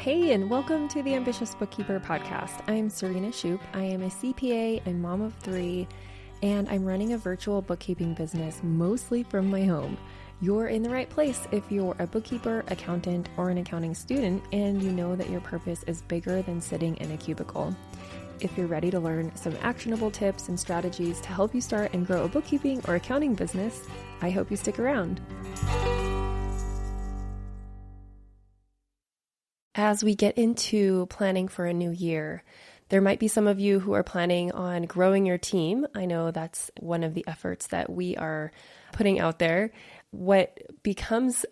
Hey, and welcome to the Ambitious Bookkeeper Podcast. I'm Serena Shoup. I am a CPA and mom of 3, and I'm running a virtual bookkeeping business mostly from my home. You're in the right place if you're a bookkeeper, accountant, or an accounting student, and you know that your purpose is bigger than sitting in a cubicle. If you're ready to learn some actionable tips and strategies to help you start and grow a bookkeeping or accounting business, I hope you stick around. As we get into planning for a new year, there might be some of you who are planning on growing your team. I know that's one of the efforts that we are putting out there. What becomes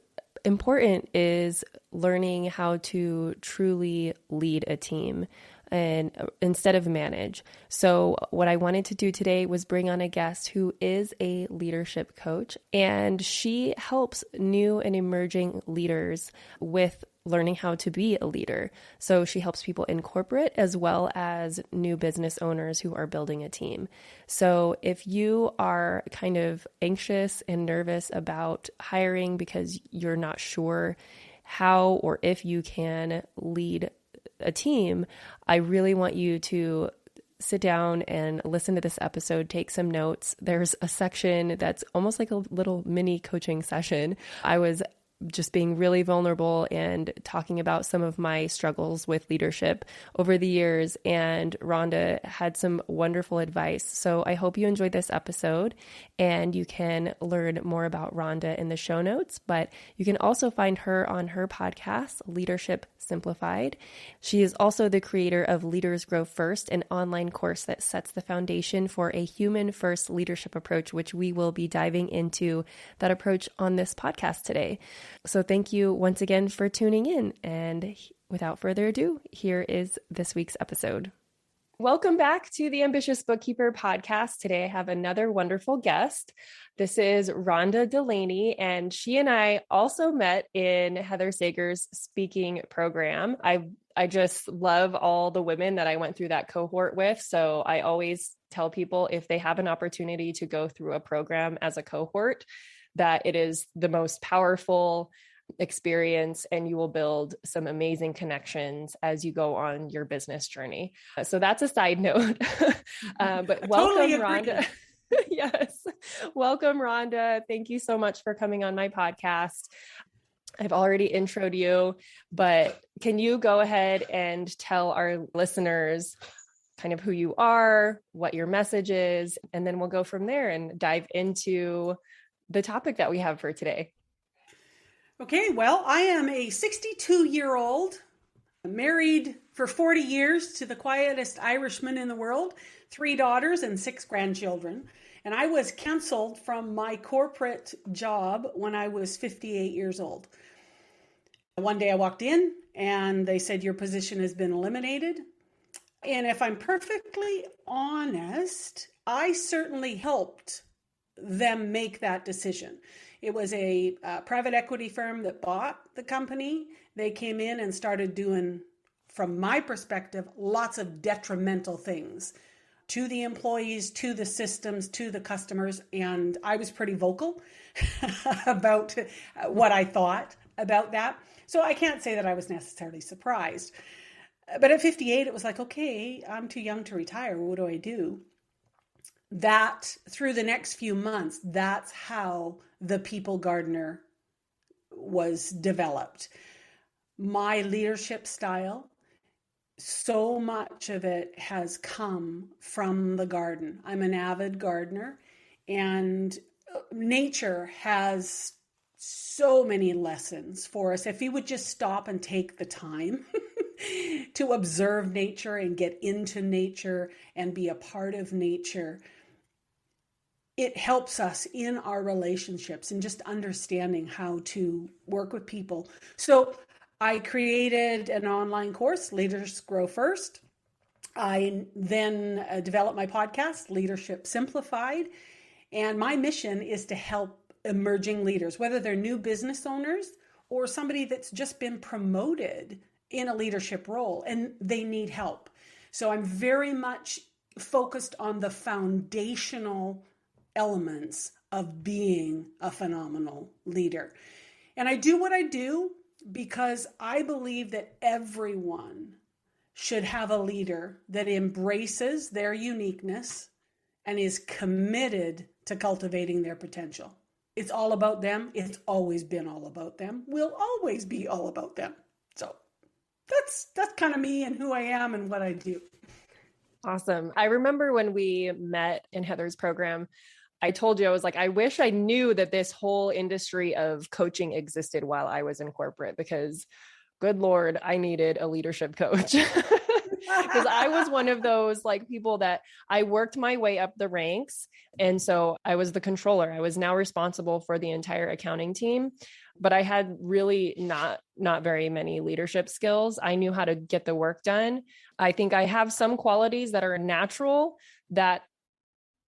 important is learning how to truly lead a team and instead of manage. So what I wanted to do today was bring on a guest who is a leadership coach, and she helps new and emerging leaders with learning how to be a leader. So she helps people in corporate as well as new business owners who are building a team. So if you are kind of anxious and nervous about hiring because you're not sure how or if you can lead a team, I really want you to sit down and listen to this episode, take some notes. There's a section that's almost like a little mini coaching session. I was just being really vulnerable and talking about some of my struggles with leadership over the years. And Rhonda had some wonderful advice. So I hope you enjoyed this episode, and you can learn more about Rhonda in the show notes, but you can also find her on her podcast, Leadership Simplified. She is also the creator of Leaders Grow First, an online course that sets the foundation for a human-first leadership approach, which we will be diving into that approach on this podcast today. So thank you once again for tuning in. And without further ado, here is this week's episode. Welcome back to the Ambitious Bookkeeper Podcast. Today I have another wonderful guest. This is Rhonda Delany, and she and I also met in Heather Sager's speaking program. I just love all the women that I went through that cohort with. So I always tell people if they have an opportunity to go through a program as a cohort, that it is the most powerful experience, and you will build some amazing connections as you go on your business journey. So that's a side note. But welcome, Rhonda. Yes. Welcome, Rhonda. Thank you so much for coming on my podcast. I've already introed you, but can you go ahead and tell our listeners kind of who you are, what your message is, and then we'll go from there and dive into the topic that we have for today. Okay, well, I am a 62-year-old, married for 40 years to the quietest Irishman in the world, 3 daughters and 6 grandchildren. And I was canceled from my corporate job when I was 58 years old. One day I walked in and they said, your position has been eliminated. And if I'm perfectly honest, I certainly helped them make that decision. It was a private equity firm that bought the company. They came in and started doing, from my perspective, lots of detrimental things to the employees, to the systems, to the customers. And I was pretty vocal about what I thought about that. So I can't say that I was necessarily surprised. But at 58, it was like, okay, I'm too young to retire. What do I do? That through the next few months, that's how the People Gardener was developed. My leadership style, so much of it has come from the garden. I'm an avid gardener, and nature has so many lessons for us. If we would just stop and take the time to observe nature and get into nature and be a part of nature, it helps us in our relationships and just understanding how to work with people. So I created an online course, Leaders Grow First. I then developed my podcast, Leadership Simplified. And my mission is to help emerging leaders, whether they're new business owners or somebody that's just been promoted in a leadership role and they need help. So I'm very much focused on the foundational elements of being a phenomenal leader. And I do what I do because I believe that everyone should have a leader that embraces their uniqueness and is committed to cultivating their potential. It's all about them. It's always been all about them. Will always be all about them. So that's kind of me and who I am and what I do. Awesome. I remember when we met in Heather's program, I told you, I was like, I wish I knew that this whole industry of coaching existed while I was in corporate, because good Lord, I needed a leadership coach. Because I was one of those like people that I worked my way up the ranks. And so I was the controller. I was now responsible for the entire accounting team, but I had really not very many leadership skills. I knew how to get the work done. I think I have some qualities that are natural that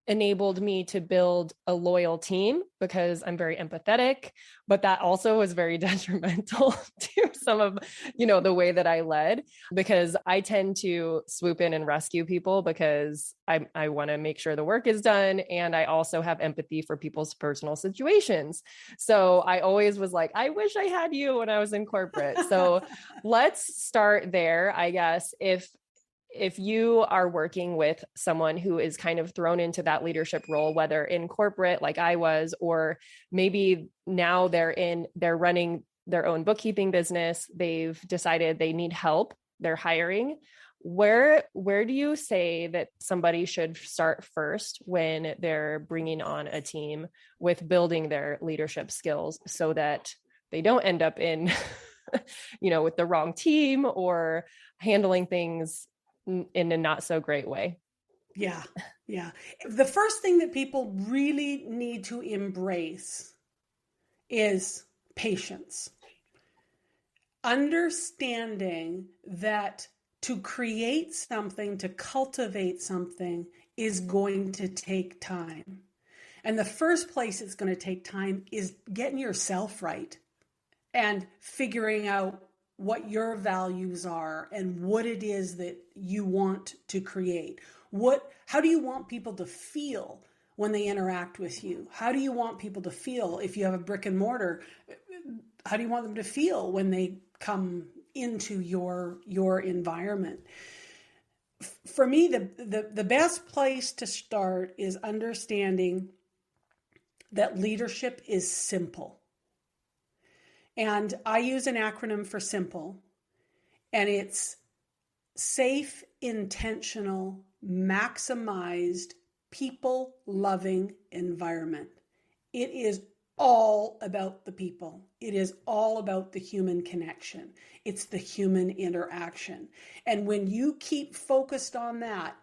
enabled me to build a loyal team because I'm very empathetic, but that also was very detrimental to some of, the way that I led, because I tend to swoop in and rescue people because I want to make sure the work is done. And I also have empathy for people's personal situations. So I always was like, I wish I had you when I was in corporate. So let's start there, I guess. If you are working with someone who is kind of thrown into that leadership role, whether in corporate like I was, or maybe now they're running their own bookkeeping business, they've decided they need help, they're hiring, where do you say that somebody should start first when they're bringing on a team with building their leadership skills so that they don't end up in, with the wrong team or handling things in a not so great way? Yeah. The first thing that people really need to embrace is patience. Understanding that to create something, to cultivate something is going to take time. And the first place it's going to take time is getting yourself right and figuring out what your values are and what it is that you want to create. How do you want people to feel when they interact with you? How do you want people to feel if you have a brick and mortar? How do you want them to feel when they come into your environment? For me, the best place to start is understanding that leadership is simple. And I use an acronym for SIMPLE, and it's safe, intentional, maximized, people-loving environment. It is all about the people. It is all about the human connection. It's the human interaction. And when you keep focused on that,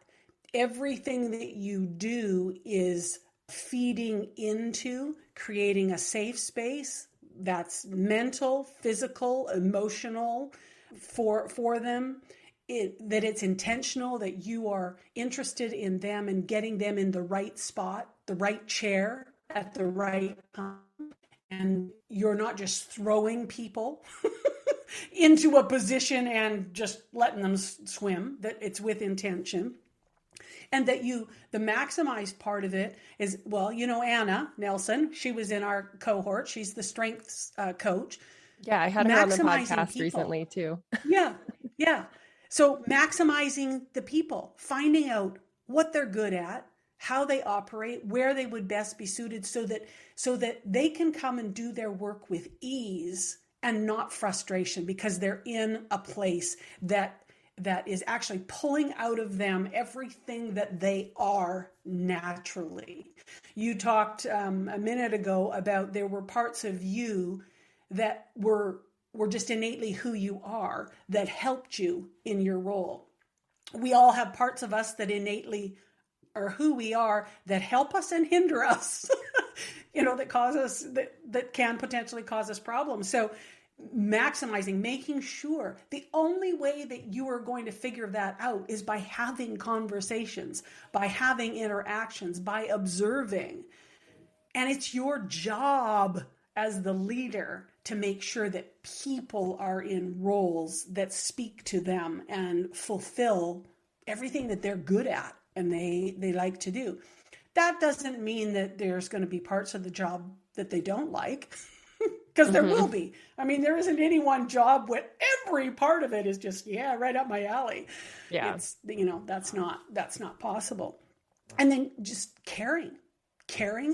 everything that you do is feeding into creating a safe space that's mental, physical, emotional for them, that it's intentional, that you are interested in them and getting them in the right spot, the right chair at the right time. And you're not just throwing people into a position and just letting them swim, that it's with intention. And that the maximized part of it is, Anna Nelson, she was in our cohort. She's the strengths coach. Yeah, I had her on the podcast recently too. Yeah. So maximizing the people, finding out what they're good at, how they operate, where they would best be suited so that they can come and do their work with ease and not frustration, because they're in a place that is actually pulling out of them everything that they are naturally. You talked a minute ago about there were parts of you that were just innately who you are that helped you in your role. We all have parts of us that innately are who we are that help us and hinder us, that cause us, that can potentially cause us problems. So maximizing, making sure, the only way that you are going to figure that out is by having conversations, by having interactions, by observing. And it's your job as the leader to make sure that people are in roles that speak to them and fulfill everything that they're good at and they like to do. That doesn't mean that there's going to be parts of the job that they don't like. Because there will be. I mean, there isn't any one job where every part of it is just, yeah, right up my alley. Yeah. It's, that's not possible. And then just caring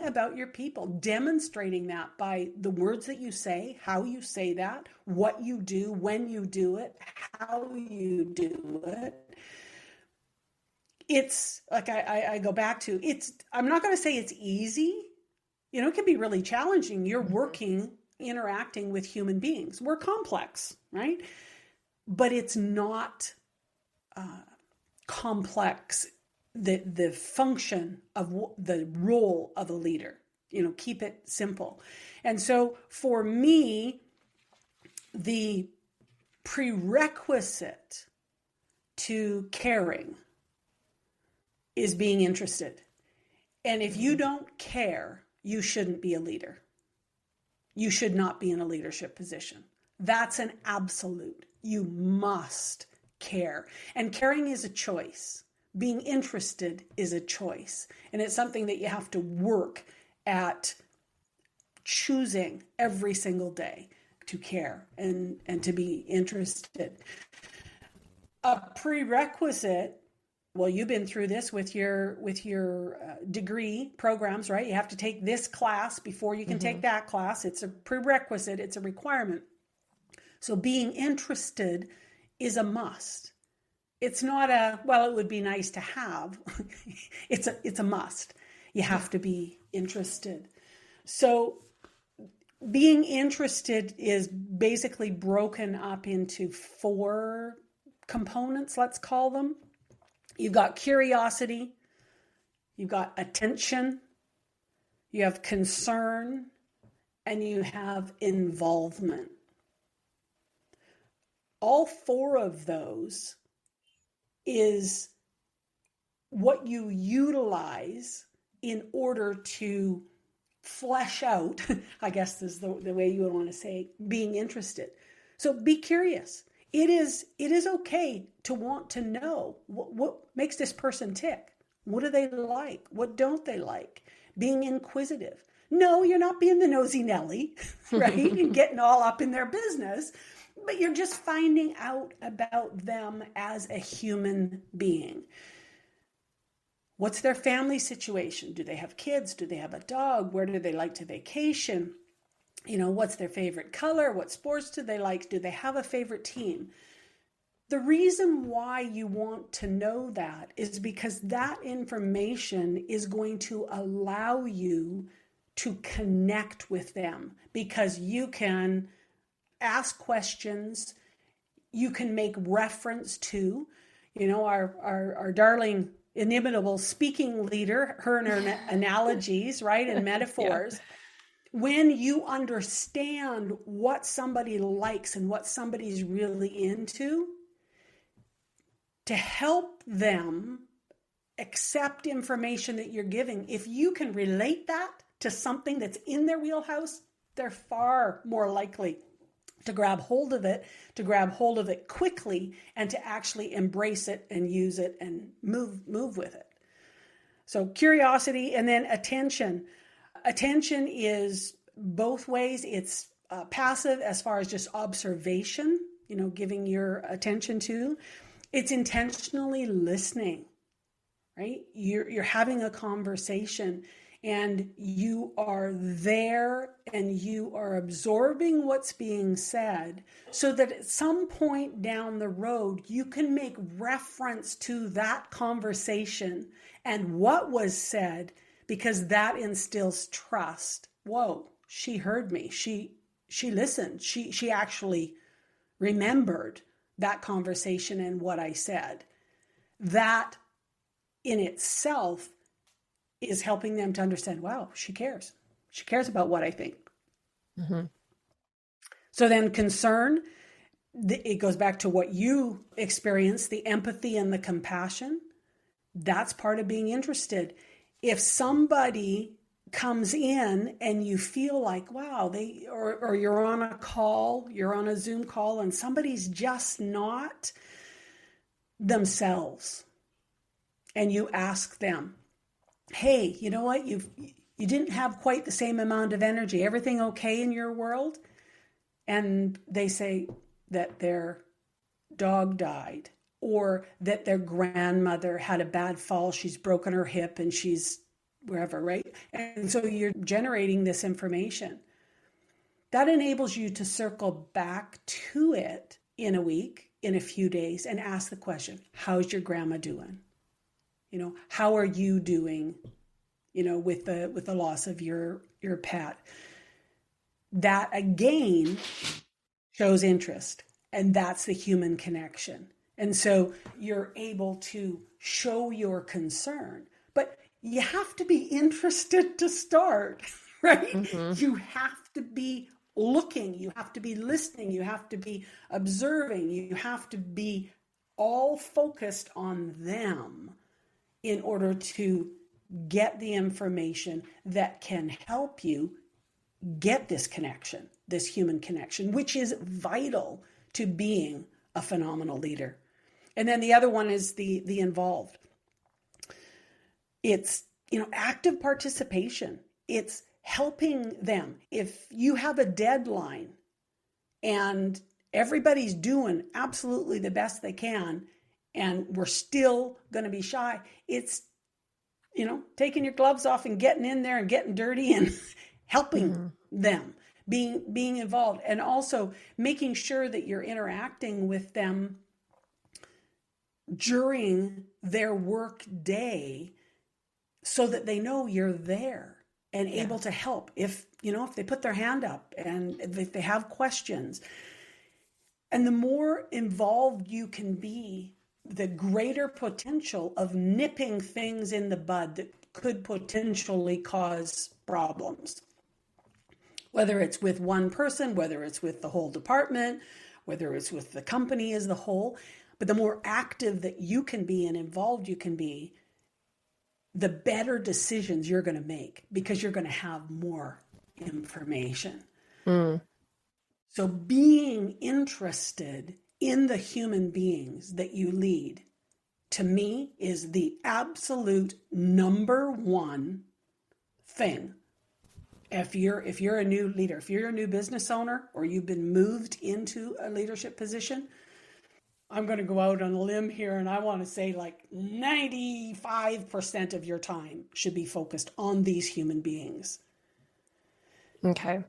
about your people, demonstrating that by the words that you say, how you say that, what you do, when you do it, how you do it. It's like, I go back to, I'm not going to say it's easy. It can be really challenging. You're interacting with human beings. We're complex, right? But it's not complex. The function of the role of a leader, keep it simple. And so for me, the prerequisite to caring is being interested. And if you don't care, you shouldn't be a leader. You should not be in a leadership position. That's an absolute. You must care. And caring is a choice. Being interested is a choice. And it's something that you have to work at choosing every single day to care and to be interested. A prerequisite, well, you've been through this with your degree programs, right? You have to take this class before you can take that class. It's a prerequisite. It's a requirement. So being interested is a must. It's not it would be nice to have. It's a must. You have to be interested. So being interested is basically broken up into 4 components, let's call them. You've got curiosity, you've got attention, you have concern, and you have involvement. All 4 of those is what you utilize in order to flesh out, I guess is the way you would want to say, being interested. So be curious. It is okay to want to know what makes this person tick. What do they like? What don't they like? Being inquisitive. No, you're not being the nosy Nelly, right? And getting all up in their business, but you're just finding out about them as a human being. What's their family situation? Do they have kids? Do they have a dog? Where do they like to vacation? What's their favorite color? What sports do they like? Do they have a favorite team? The reason why you want to know that is because that information is going to allow you to connect with them, because you can ask questions, you can make reference to, our darling inimitable speaking leader, her and her analogies, right, and metaphors. Yeah. When you understand what somebody likes and what somebody's really into, to help them accept information that you're giving, if you can relate that to something that's in their wheelhouse, they're far more likely to grab hold of it quickly, and to actually embrace it and use it and move with it. So curiosity, and then attention. Attention is both ways. It's passive as far as just observation, giving your attention to. It's intentionally listening, right? You're having a conversation and you are there and you are absorbing what's being said, so that at some point down the road, you can make reference to that conversation and what was said, because that instills trust. Whoa, she heard me. She listened. She actually remembered that conversation and what I said. That in itself is helping them to understand, wow, she cares. She cares about what I think. Mm-hmm. So then concern, it goes back to what you experience, the empathy and the compassion. That's part of being interested. If somebody comes in and you feel like, wow, or you're on a call, you're on a Zoom call, and somebody's just not themselves, and you ask them, hey, you know what, You didn't have quite the same amount of energy. Everything okay in your world? And they say that their dog died, or that their grandmother had a bad fall. She's broken her hip and she's wherever, right? And so you're generating this information. That enables you to circle back to it in a week, in a few days, and ask the question, how's your grandma doing? How are you doing, with the loss of your pet? That again shows interest, and that's the human connection. And so you're able to show your concern, but you have to be interested to start, right? Mm-hmm. You have to be looking, you have to be listening, you have to be observing, you have to be all focused on them in order to get the information that can help you get this connection, this human connection, which is vital to being a phenomenal leader. And then the other one is the involved. It's, active participation. It's helping them. If you have a deadline and everybody's doing absolutely the best they can, and we're still going to be shy, it's, taking your gloves off and getting in there and getting dirty and helping them, being involved, and also making sure that you're interacting with them during their work day so that they know you're there and able to help if they put their hand up and if they have questions. And the more involved you can be, the greater potential of nipping things in the bud that could potentially cause problems. Whether it's with one person, whether it's with the whole department, whether it's with the company as the whole. But the more active that you can be and involved you can be, the better decisions you're going to make because you're going to have more information. So being interested in the human beings that you lead, to me, is the absolute number one thing. If you're a new leader, if you're a new business owner, or you've been moved into a leadership position, I'm going to go out on a limb here, and I want to say like 95% of your time should be focused on these human beings. Okay.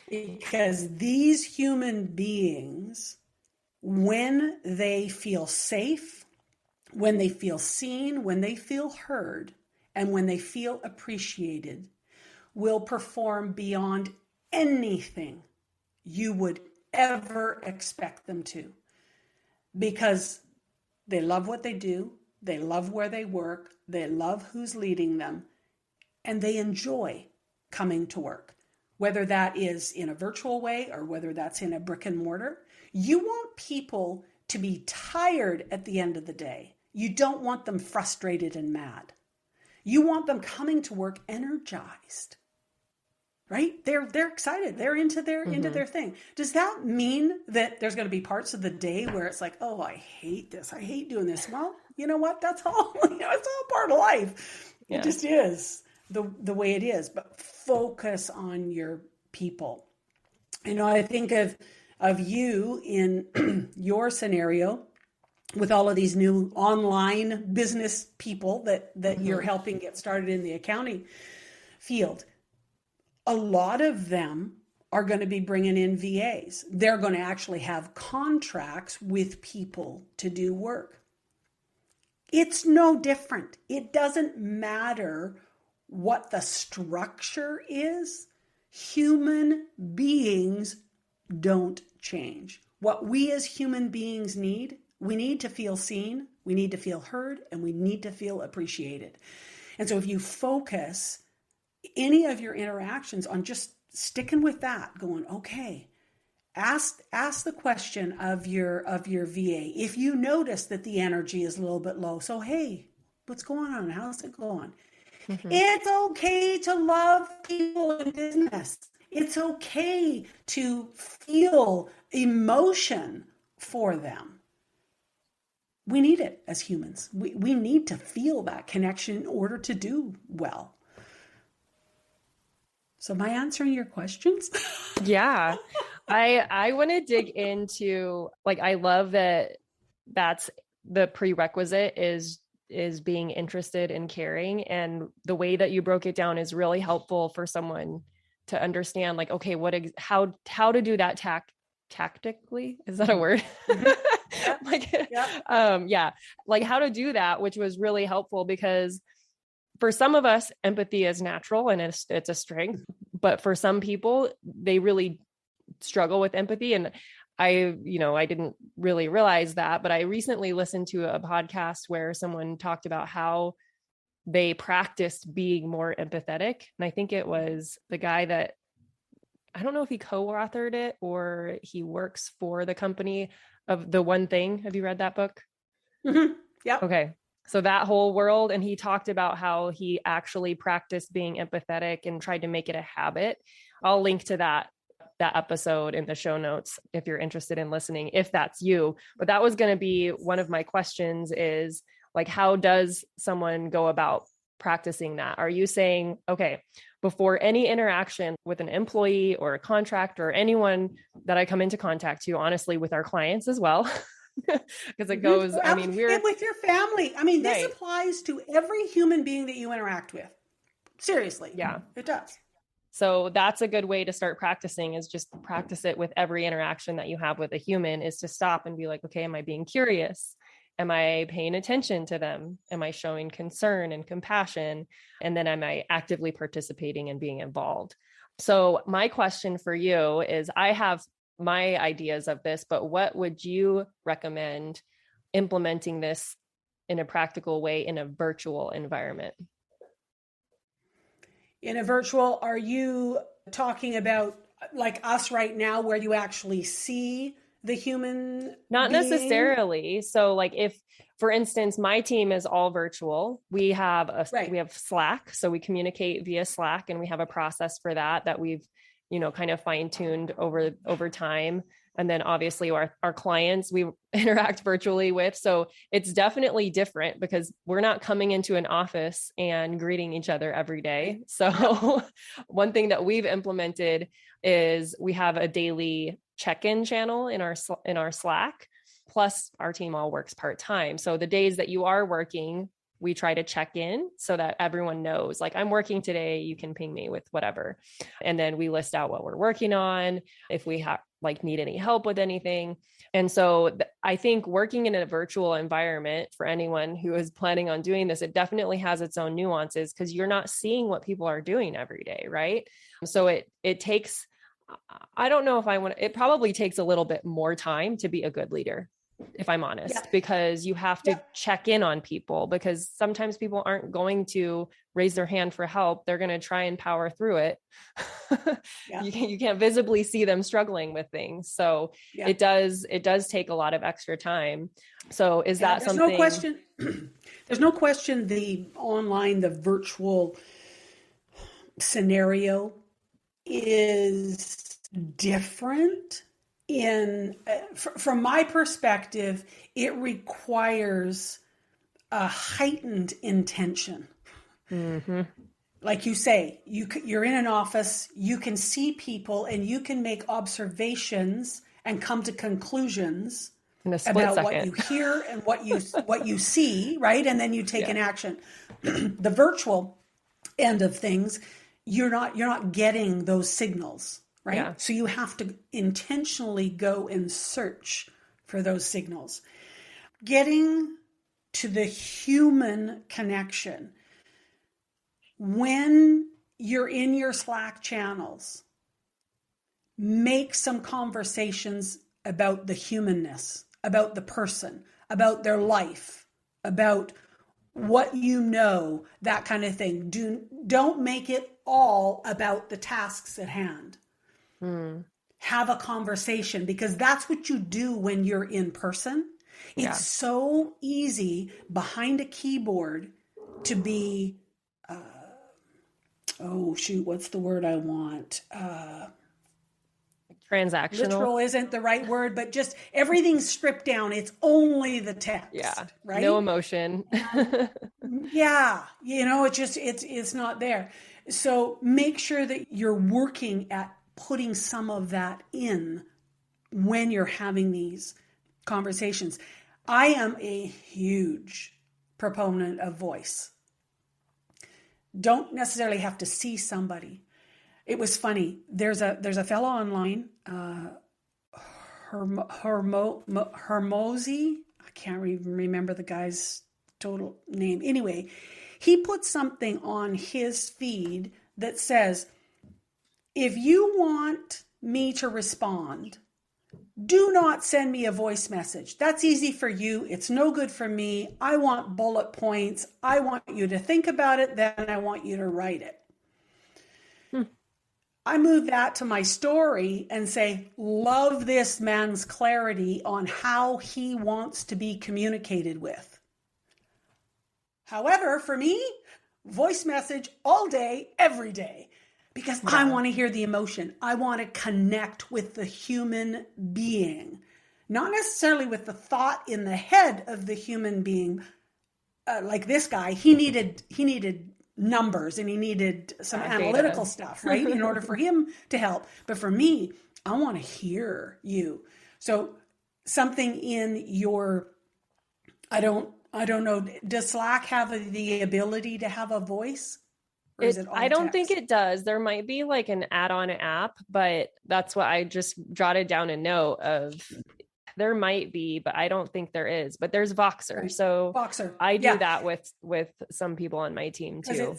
Because these human beings, when they feel safe, when they feel seen, when they feel heard, and when they feel appreciated, will perform beyond anything you would ever expect them to. Because they love what they do, they love where they work, they love who's leading them, and they enjoy coming to work. Whether that is in a virtual way or whether that's in a brick and mortar, you want people to be tired at the end of the day. You don't want them frustrated and mad. You want them coming to work energized. Right? They're excited. They're into their thing. Does that mean that there's going to be parts of the day where it's like, oh, I hate this. I hate doing this. Well, you know what? That's all, it's all part of life. Yeah. It just is the way it is. But focus on your people. I think of you in your scenario with all of these new online business people that you're helping get started in the accounting field. A lot of them are going to be bringing in VAs. They're going to actually have contracts with people to do work. It's no different. It doesn't matter what the structure is. Human beings don't change. What we as human beings need, we need to feel seen, we need to feel heard, and we need to feel appreciated. And so if you focus any of your interactions on just sticking with that, going, okay, ask the question of your VA. If you notice that the energy is a little bit low, so hey, what's going on? How's it going? It's okay to love people in business. It's okay to feel emotion for them. We need it as humans. We need to feel that connection in order to do well. So am I answering your questions? Yeah. I want to dig into, like, I love that that's the prerequisite is being interested in caring. And the way that you broke it down is really helpful for someone to understand, like, okay, how to do that tactically. Is that a word? Mm-hmm. Yeah. Like, Yeah. yeah, like how to do that, which was really helpful because for some of us, empathy is natural and it's a strength, but for some people, they really struggle with empathy. And I didn't really realize that, but I recently listened to a podcast where someone talked about how they practiced being more empathetic. And I think it was the guy that, I don't know if he co-authored it or he works for the company of The One Thing. Have you read that book? Mm-hmm. Yeah. Okay. So that whole world, and he talked about how he actually practiced being empathetic and tried to make it a habit. I'll link to that episode in the show notes if you're interested in listening, if that's you. But that was going to be one of my questions is, like, how does someone go about practicing that? Are you saying, okay, before any interaction with an employee or a contractor or anyone that I come into contact to, honestly, with our clients as well, because it goes, I mean, and with your family. I mean, this right. applies to every human being that you interact with. Seriously. Yeah, it does. So that's a good way to start practicing, is just practice it with every interaction that you have with a human, is to stop and be like, okay, am I being curious? Am I paying attention to them? Am I showing concern and compassion? And then am I actively participating and being involved? So my question for you is, I have my ideas of this, but what would you recommend implementing this in a practical way in a virtual environment? In a virtual, are you talking about like us right now where you actually see the human Not being? necessarily. So like if, for instance, my team is all virtual, we have Slack. So we communicate via Slack, and we have a process for that we've, kind of fine-tuned over time. And then obviously our clients we interact virtually with. So it's definitely different because we're not coming into an office and greeting each other every day. So one thing that we've implemented is we have a daily check-in channel in our Slack. Plus our team all works part-time. So the days that you are working, we try to check in so that everyone knows, like, I'm working today, you can ping me with whatever. And then we list out what we're working on, if we need any help with anything. And so I think working in a virtual environment, for anyone who is planning on doing this, it definitely has its own nuances because you're not seeing what people are doing every day, right? So it takes, I don't know if it probably takes a little bit more time to be a good leader, if I'm honest, because you have to check in on people, because sometimes people aren't going to raise their hand for help. They're going to try and power through it. You can't visibly see them struggling with things. So it does take a lot of extra time. So is that something? No question. There's no question the virtual scenario is different. From my perspective, it requires a heightened intention. Mm-hmm. Like you say, you're in an office, you can see people, and you can make observations and come to conclusions about what you hear and what you see, right? And then you take an action. The virtual end of things, you're not getting those signals. Right. Yeah. So you have to intentionally go and search for those signals. Getting to the human connection. When you're in your Slack channels, make some conversations about the humanness, about the person, about their life, about what that kind of thing. Don't make it all about the tasks at hand. Have a conversation, because that's what you do when you're in person. It's so easy behind a keyboard to be, what's the word I want? Transactional. Literal isn't the right word, but just everything's stripped down. It's only the text. Yeah. Right. No emotion. It's not there. So make sure that you're working at putting some of that in when you're having these conversations. I am a huge proponent of voice. Don't necessarily have to see somebody. It was funny. There's a fellow online, Hermosi. I can't even remember the guy's total name. Anyway, he put something on his feed that says, if you want me to respond, do not send me a voice message. That's easy for you. It's no good for me. I want bullet points. I want you to think about it. Then I want you to write it. I move that to my story and say, love this man's clarity on how he wants to be communicated with. However, for me, voice message all day, every day, because I want to hear the emotion. I want to connect with the human being, not necessarily with the thought in the head of the human being. Like this guy, he needed numbers and he needed some analytical stuff, right? In order for him to help. But for me, I want to hear you. So something in your, I don't know, does Slack have the ability to have a voice? Or is it all I don't text? think it does. There might be like an add-on app, but that's what I just jotted down a note of. There might be, but I don't think there is. But there's Voxer. Right. So Voxer. I do that with some people on my team too.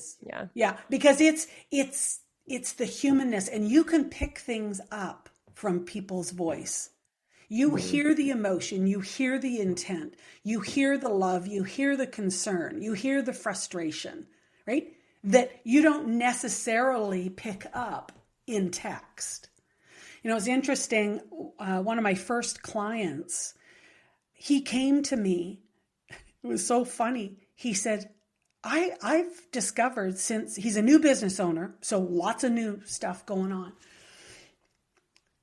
Yeah, because it's the humanness, and you can pick things up from people's voice. You hear the emotion, you hear the intent, you hear the love, you hear the concern, you hear the frustration, right? That you don't necessarily pick up in text. You know, it's interesting. One of my first clients, he came to me. It was so funny. He said, I've discovered, since he's a new business owner, so lots of new stuff going on.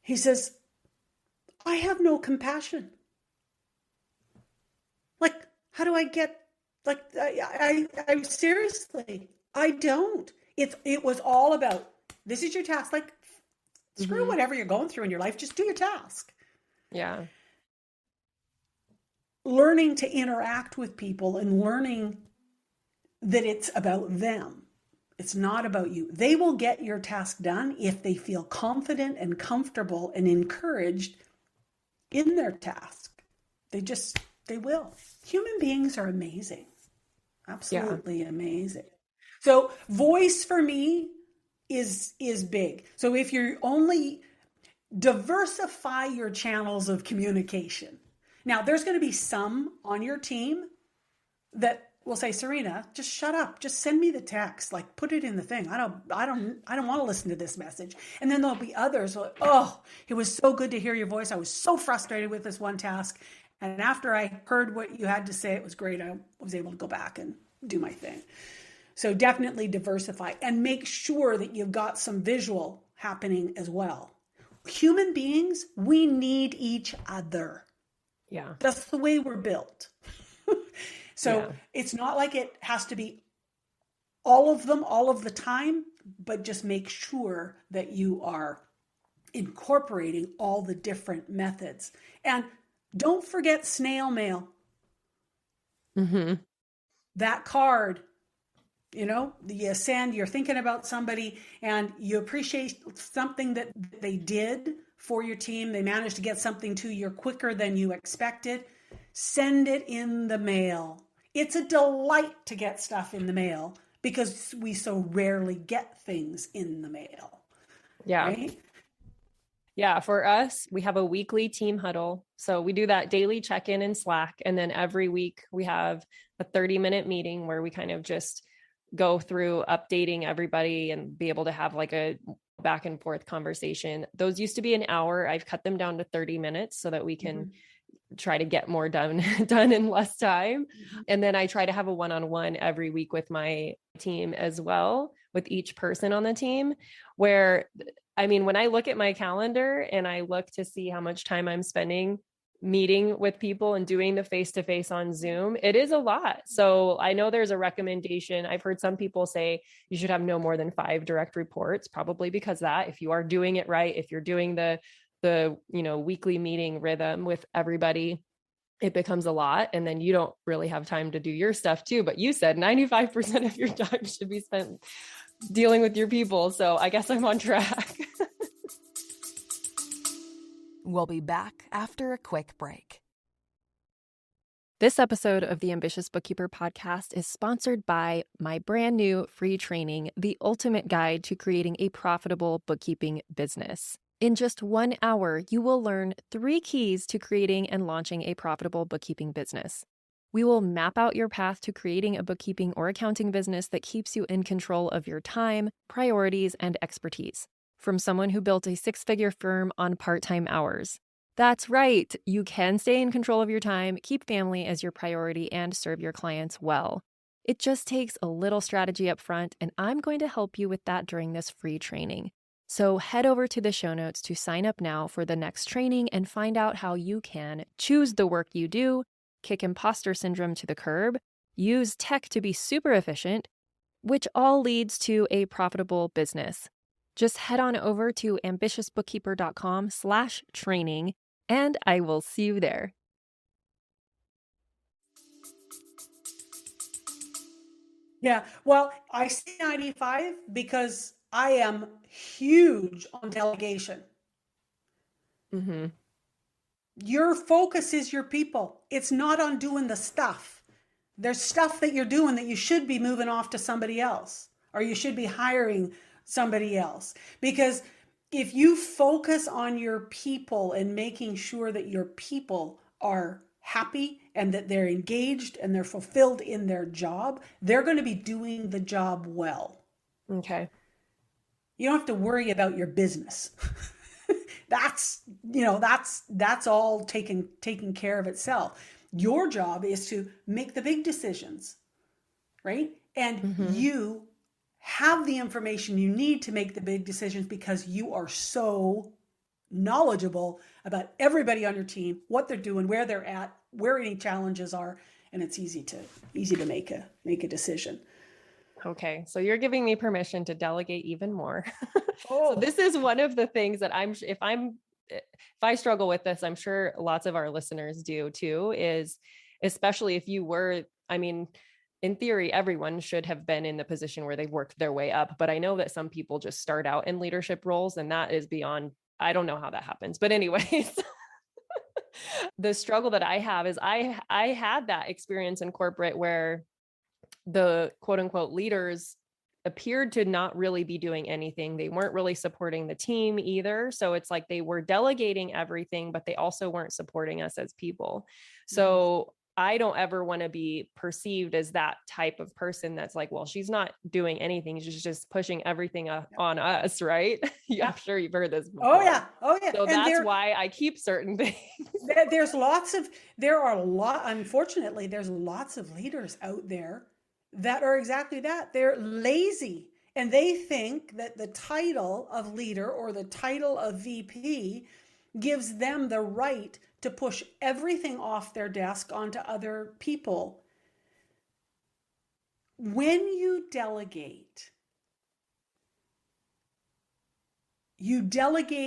He says, I have no compassion. Like, how do I get, like, I seriously, I don't. It was all about, this is your task. Like, screw whatever you're going through in your life. Just do your task. Yeah. Learning to interact with people and learning that it's about them. It's not about you. They will get your task done if they feel confident and comfortable and encouraged in their task. They will. Human beings are amazing. Absolutely amazing. So voice for me is big. So if you're only diversify your channels of communication. Now there's going to be some on your team that will say, Serena, just shut up. Just send me the text. Like, put it in the thing. I don't want to listen to this message. And then there'll be others like, oh, it was so good to hear your voice. I was so frustrated with this one task. And after I heard what you had to say, it was great. I was able to go back and do my thing. So definitely diversify and make sure that you've got some visual happening as well. Human beings, we need each other. Yeah. That's the way we're built. So it's not like it has to be all of them all of the time, but just make sure that you are incorporating all the different methods. And don't forget snail mail. That card, you know, you send, you're thinking about somebody and you appreciate something that they did for your team. They managed to get something to you quicker than you expected. Send it in the mail. It's a delight to get stuff in the mail because we so rarely get things in the mail. Yeah. Right? Yeah. For us, we have a weekly team huddle. So we do that daily check-in in Slack. And then every week we have a 30-minute meeting where we kind of just go through updating everybody and be able to have like a back and forth conversation. Those used to be an hour. I've cut them down to 30 minutes so that we can try to get more done in less time. And then I try to have a one-on-one every week with my team as well, with each person on the team, where, I mean, when I look at my calendar and I look to see how much time I'm spending meeting with people and doing the face-to-face on Zoom, it is a lot. So I know there's a recommendation. I've heard some people say you should have no more than 5 direct reports, probably because that if you are doing it right, if you're doing the weekly meeting rhythm with everybody, it becomes a lot. And then you don't really have time to do your stuff too. But you said 95% of your time should be spent dealing with your people. So I guess I'm on track. We'll be back after a quick break. This episode of the Ambitious Bookkeeper Podcast is sponsored by my brand new free training, The Ultimate Guide to Creating a Profitable Bookkeeping Business. In just 1 hour, you will learn 3 keys to creating and launching a profitable bookkeeping business. We will map out your path to creating a bookkeeping or accounting business that keeps you in control of your time, priorities, and expertise. From someone who built a 6-figure firm on part-time hours. That's right. You can stay in control of your time, keep family as your priority, and serve your clients well. It just takes a little strategy up front, and I'm going to help you with that during this free training. So head over to the show notes to sign up now for the next training and find out how you can choose the work you do, kick imposter syndrome to the curb, use tech to be super efficient, which all leads to a profitable business. Just head on over to ambitiousbookkeeper.com/training, and I will see you there. Yeah, well, I say 95 because I am huge on delegation. Mm-hmm. Your focus is your people. It's not on doing the stuff. There's stuff that you're doing that you should be moving off to somebody else, or you should be hiring somebody else. Because if you focus on your people and making sure that your people are happy and that they're engaged and they're fulfilled in their job, they're going to be doing the job well. Okay. You don't have to worry about your business. That's all taken care of itself. Your job is to make the big decisions, right? And you have the information you need to make the big decisions because you are so knowledgeable about everybody on your team, what they're doing, where they're at, where any challenges are, and it's easy to make a decision. Okay, so you're giving me permission to delegate even more. Oh. So this is one of the things that if I struggle with this, I'm sure lots of our listeners do too, is especially if you were, in theory, everyone should have been in the position where they've worked their way up. But I know that some people just start out in leadership roles, and that is beyond, I don't know how that happens. But anyways, the struggle that I have is I had that experience in corporate where the quote unquote leaders appeared to not really be doing anything. They weren't really supporting the team either. So it's like they were delegating everything, but they also weren't supporting us as people. So I don't ever want to be perceived as that type of person that's like, well, she's not doing anything. She's just pushing everything on us, right? Yeah, I'm sure you've heard this before. Oh yeah. So that's why I keep certain things. Unfortunately, there's lots of leaders out there that are exactly that. They're lazy and they think that the title of leader or the title of VP gives them the right to push everything off their desk onto other people. When you delegate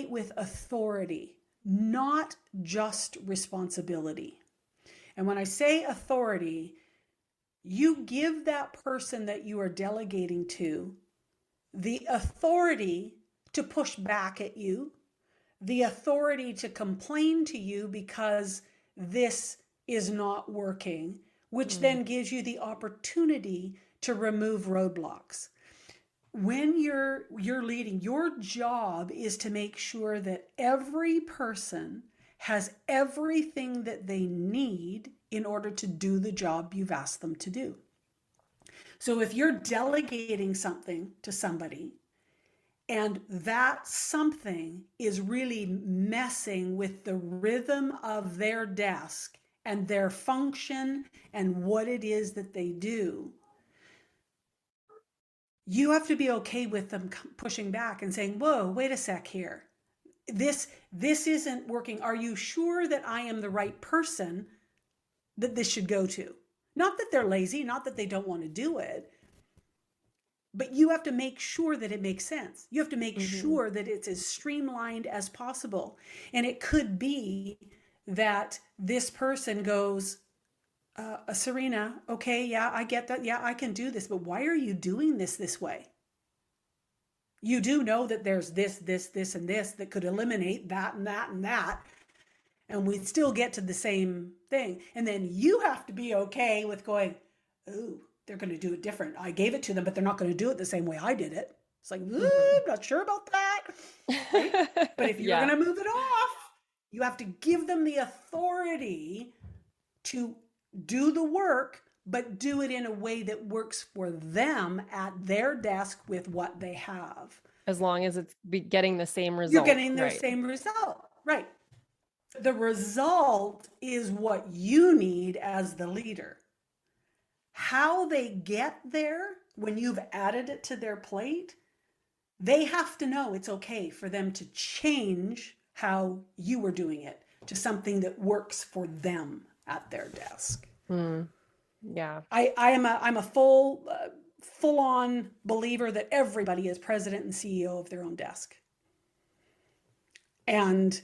with authority, not just responsibility. And when I say authority, you give that person that you are delegating to the authority to push back at you, the authority to complain to you because this is not working, which then gives you the opportunity to remove roadblocks. When you're leading, your job is to make sure that every person has everything that they need in order to do the job you've asked them to do. So if you're delegating something to somebody and that something is really messing with the rhythm of their desk and their function and what it is that they do, you have to be okay with them pushing back and saying, whoa, wait a sec here. this isn't working. Are you sure that I am the right person that this should go to? Not that they're lazy, not that they don't want to do it, but you have to make sure that it makes sense. You have to make sure that it's as streamlined as possible. And it could be that this person goes, Serena, okay, yeah, I get that. Yeah, I can do this, but why are you doing this way? You do know that there's this, and this that could eliminate that and that and that. And we'd still get to the same thing. And then you have to be okay with going, oh, they're going to do it different. I gave it to them, but they're not going to do it the same way I did it. It's like, I'm not sure about that. Right? But if you're going to move it off, you have to give them the authority to do the work, but do it in a way that works for them at their desk with what they have. As long as it's getting the same result. You're getting the same result. Right. The result is what you need as the leader. How they get there when you've added it to their plate, they have to know it's okay for them to change how you were doing it to something that works for them at their desk. Yeah. I'm a full-on believer that everybody is president and CEO of their own desk. And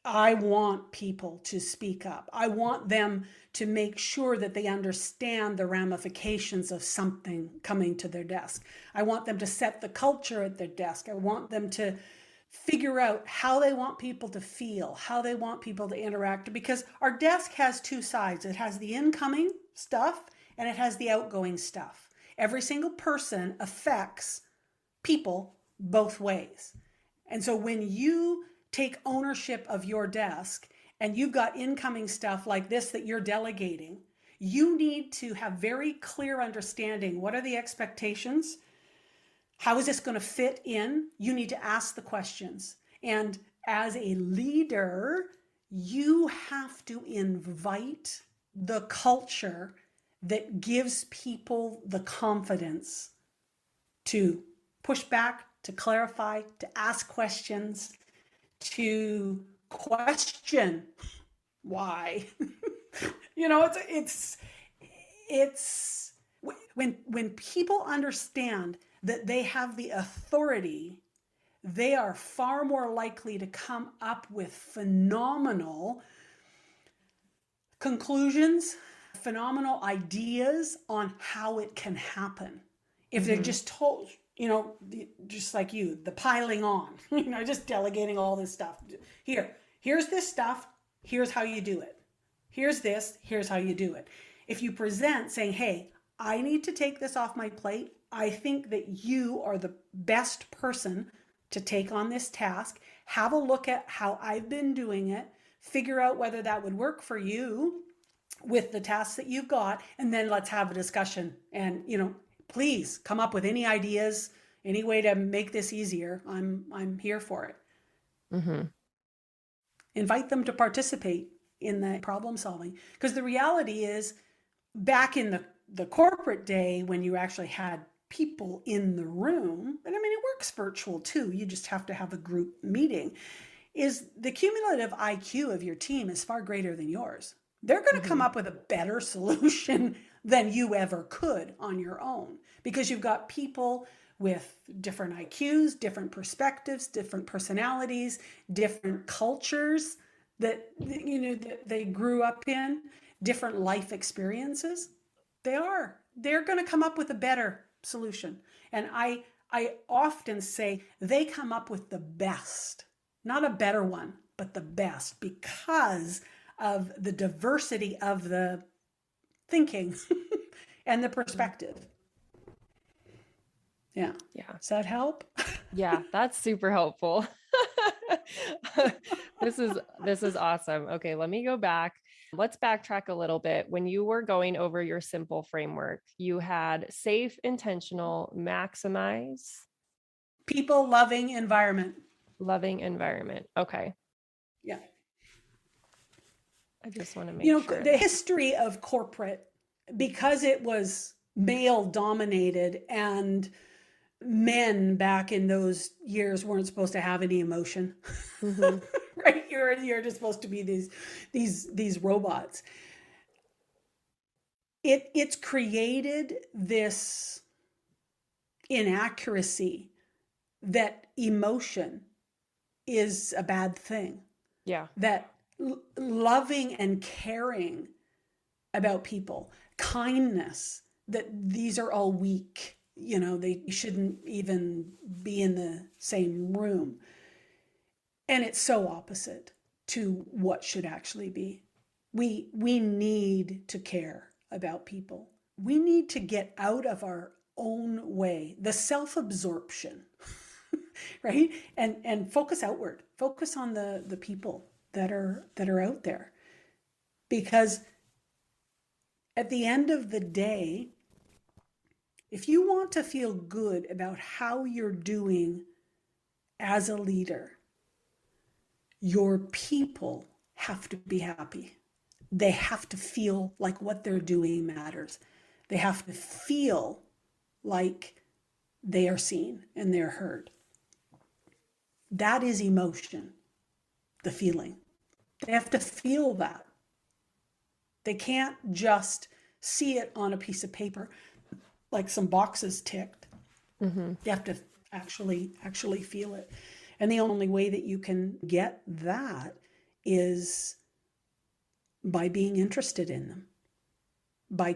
I want people to speak up. I want them to make sure that they understand the ramifications of something coming to their desk. I want them to set the culture at their desk. I want them to figure out how they want people to feel, how they want people to interact, because our desk has two sides. It has the incoming stuff and it has the outgoing stuff. Every single person affects people both ways. And so when you take ownership of your desk and you've got incoming stuff like this that you're delegating, you need to have very clear understanding. What are the expectations? How is this going to fit in? You need to ask the questions. And as a leader, you have to invite the culture that gives people the confidence to push back, to clarify, to ask questions, to question why. It's when people understand that they have the authority, they are far more likely to come up with phenomenal conclusions, phenomenal ideas on how it can happen. If they're just told, just like you, the piling on, just delegating all this stuff. Here's this stuff. Here's how you do it. Here's this. Here's how you do it. If you present saying, hey, I need to take this off my plate. I think that you are the best person to take on this task. Have a look at how I've been doing it. Figure out whether that would work for you with the tasks that you've got. And then let's have a discussion. And, please come up with any ideas, any way to make this easier. I'm here for it. Invite them to participate in the problem solving. Because the reality is, back in the corporate day when you actually had people in the room, and it works virtual too, you just have to have a group meeting, is the cumulative IQ of your team is far greater than yours. They're going to come up with a better solution than you ever could on your own, because you've got people with different IQs, different perspectives, different personalities, different cultures that they grew up in, different life experiences. They're going to come up with a better solution. And I often say they come up with the best, not a better one, but the best, because of the diversity of the thinking and the perspective. Yeah. Does that help? Yeah, that's super helpful. This is awesome. Okay, let me go back. Let's backtrack a little bit. When you were going over your simple framework, you had safe, intentional, maximize, people, loving environment. Okay. Yeah. I just want to make sure. The history of corporate, because it was male dominated and men back in those years weren't supposed to have any emotion. Mm-hmm. Right? You're just supposed to be these robots. It's created this inaccuracy that emotion is a bad thing. Yeah. That loving and caring about people, kindness, that these are all weak. They shouldn't even be in the same room. And it's so opposite to what should actually be. We need to care about people. We need to get out of our own way, the self-absorption, right? And focus outward, focus on the people that are out there. Because at the end of the day, if you want to feel good about how you're doing as a leader, your people have to be happy. They have to feel like what they're doing matters. They have to feel like they are seen and they're heard. That is emotion, the feeling. They have to feel that. They can't just see it on a piece of paper, like some boxes ticked. Mm-hmm. You have to actually feel it. And the only way that you can get that is by being interested in them, by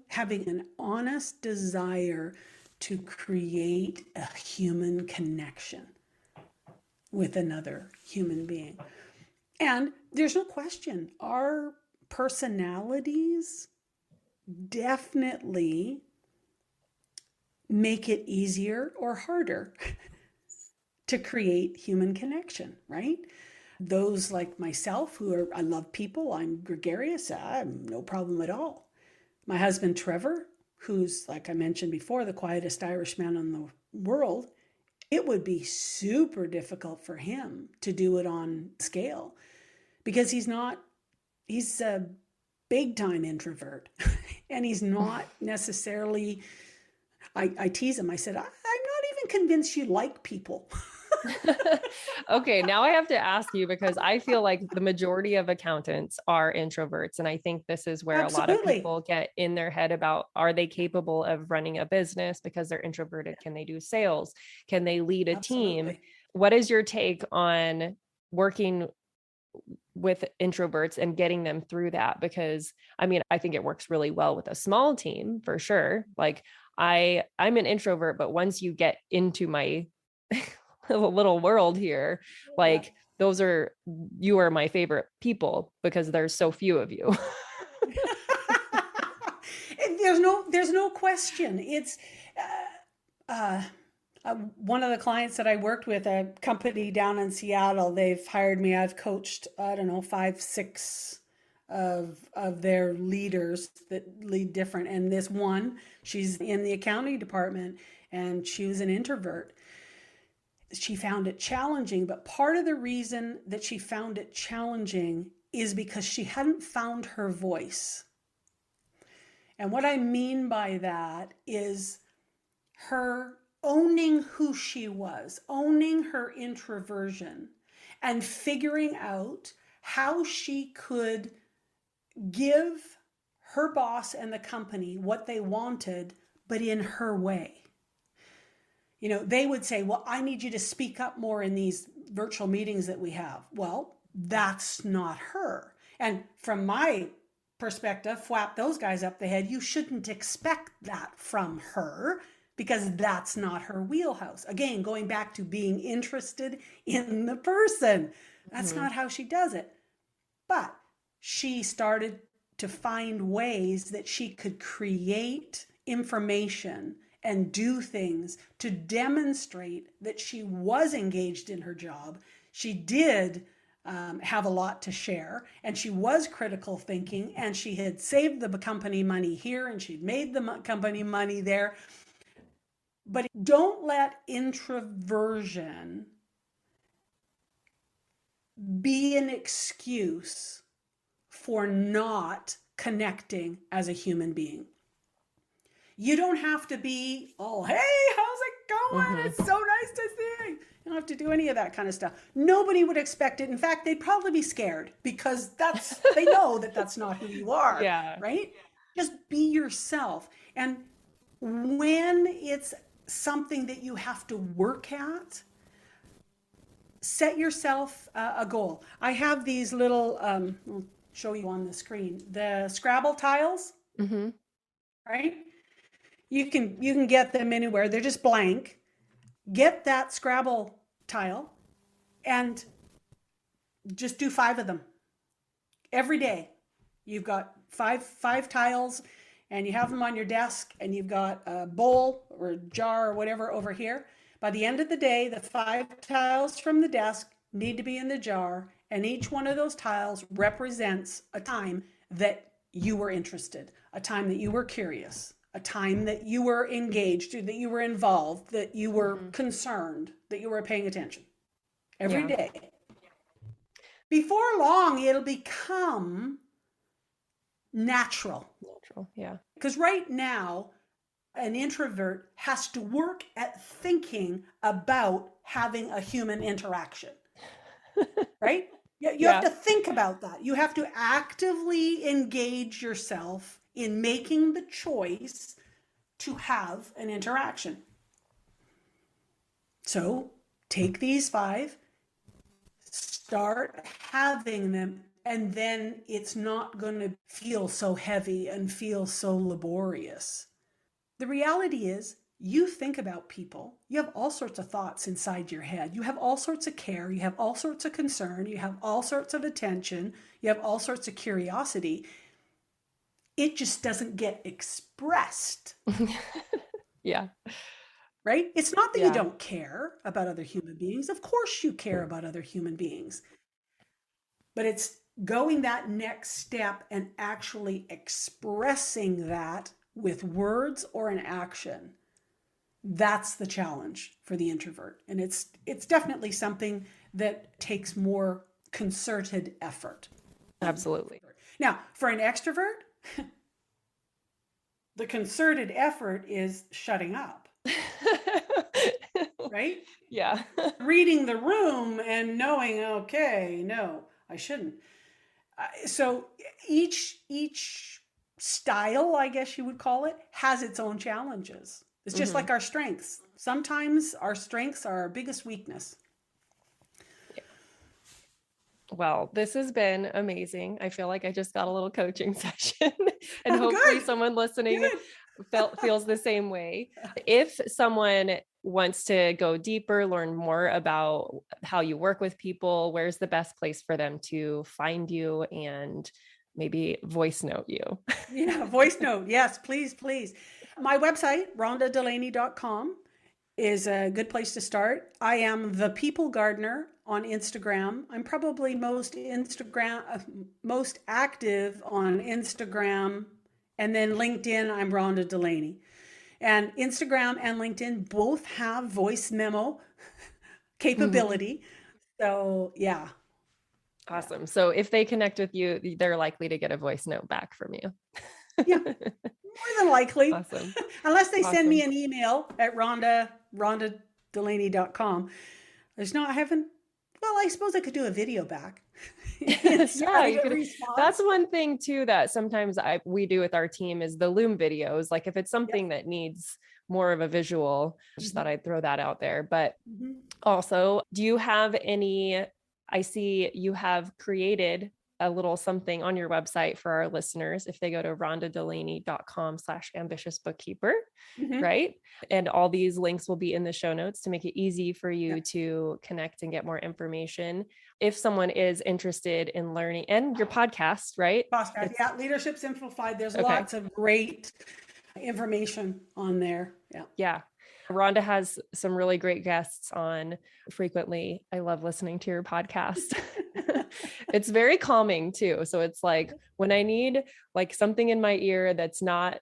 having an honest desire to create a human connection with another human being. And there's no question, our personalities definitely make it easier or harder to create human connection, right? Those like myself I love people, I'm gregarious, I have no problem at all. My husband, Trevor, who's, like I mentioned before, the quietest Irishman in the world, it would be super difficult for him to do it on scale because he's a big time introvert and he's not necessarily, I tease him, I said, I'm not even convinced you like people. Okay, now I have to ask you because I feel like the majority of accountants are introverts. And I think this is where Absolutely. a lot of people get in their head about, are they capable of running a business because they're introverted? Can they do sales? Can they lead a team? Absolutely. What is your take on working with introverts and getting them through that? Because I mean, I think it works really well with a small team for sure. Like I'm an introvert, but once you get into my little world here, like you are my favorite people because there's so few of you. There's no question. It's one of the clients that I worked with, a company down in Seattle, they've hired me. I've coached, I don't know, 5, 6 of their leaders that lead different. And this one, she's in the accounting department and she was an introvert. She found it challenging, but part of the reason that she found it challenging is because she hadn't found her voice. And what I mean by that is her owning who she was, owning her introversion, and figuring out how she could give her boss and the company what they wanted, but in her way. They would say, well, I need you to speak up more in these virtual meetings that we have. Well, that's not her. And from my perspective, whap those guys up the head. You shouldn't expect that from her because that's not her wheelhouse. Again, going back to being interested in the person. That's not how she does it. But she started to find ways that she could create information and do things to demonstrate that she was engaged in her job. She did have a lot to share, and she was critical thinking, and she had saved the company money here, and she'd made the company money there. But don't let introversion be an excuse for not connecting as a human being. You don't have to be, oh, hey, how's it going. It's so nice to see. You don't have to do any of that kind of stuff. Nobody would expect it. In fact, they'd probably be scared because they know that that's not who you are. Yeah. Right? Just be yourself. And when it's something that you have to work at, set yourself a goal. I have these little, I'll show you on the screen, the Scrabble tiles, right? You can get them anywhere. They're just blank. Get that Scrabble tile and just do 5 of them every day. You've got five tiles and you have them on your desk and you've got a bowl or a jar or whatever over here. By the end of the day, the 5 tiles from the desk need to be in the jar, and each one of those tiles represents a time that you were interested, a time that you were curious, a time that you were engaged, that you were involved, that you were concerned, that you were paying attention every day. Before long, it'll become natural. Yeah. Because right now, an introvert has to work at thinking about having a human interaction, right? You have to think about that. You have to actively engage yourself in making the choice to have an interaction. So take these 5, start having them, and then it's not going to feel so heavy and feel so laborious. The reality is, you think about people, you have all sorts of thoughts inside your head. You have all sorts of care, you have all sorts of concern, you have all sorts of attention, you have all sorts of curiosity. It just doesn't get expressed. Yeah. Right? It's not that you don't care about other human beings. Of course you care about other human beings. But it's going that next step and actually expressing that with words or an action. That's the challenge for the introvert. And it's definitely something that takes more concerted effort. Absolutely. Now, for an extrovert, the concerted effort is shutting up. Right? Yeah. Reading the room and knowing, okay, no, I shouldn't. So each style, I guess you would call it, has its own challenges. It's just like our strengths. Sometimes our strengths are our biggest weakness. Well, this has been amazing. I feel like I just got a little coaching session and hopefully someone listening feels the same way. If someone wants to go deeper, learn more about how you work with people, where's the best place for them to find you and maybe voice note you? Yeah, voice note. Yes, please. My website, rhondadelany.com, is a good place to start. I am the People Gardener on Instagram. I'm probably most active on Instagram, and then LinkedIn, I'm Rhonda Delany. And Instagram and LinkedIn both have voice memo capability. So yeah. Awesome. So if they connect with you, they're likely to get a voice note back from you. Yeah, more than likely. Awesome. Unless they send me an email at rhondadelany.com. I suppose I could do a video back. That's one thing too that sometimes we do with our team is the Loom videos. Like if it's something that needs more of a visual, just thought I'd throw that out there. But also, do you have I see you have created a little something on your website for our listeners. If they go to rhondadelany.com/ambitiousbookkeeper, right? And all these links will be in the show notes to make it easy for you to connect and get more information. If someone is interested in learning, and your podcast, right? Leadership Simplified. There's lots of great information on there. Yeah. Rhonda has some really great guests on frequently. I love listening to your podcast. It's very calming too. So it's like when I need like something in my ear that's not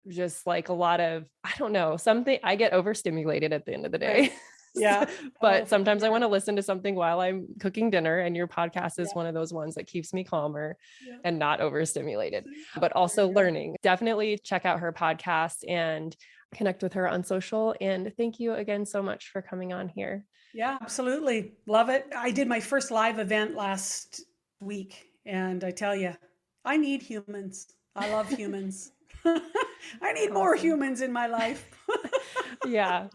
just like a lot of, I don't know, something, I get overstimulated at the end of the day. Yeah. But sometimes I want to listen to something while I'm cooking dinner, and your podcast is one of those ones that keeps me calmer and not overstimulated, but also learning. Definitely check out her podcast and connect with her on social. And thank you again so much for coming on here. Yeah, absolutely. Love it. I did my first live event last week, and I tell you, I need humans. I love humans. I need more humans in my life. Yeah.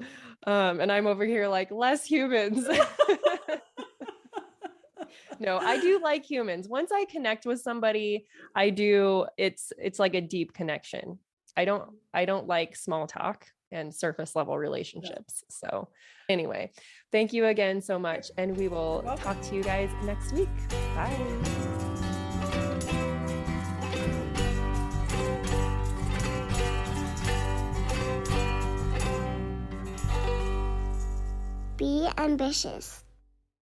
And I'm over here like, less humans. No, I do like humans. Once I connect with somebody, it's like a deep connection. I don't like small talk and surface level relationships. So anyway, thank you again so much. And we will talk to you guys next week. Bye. Be ambitious.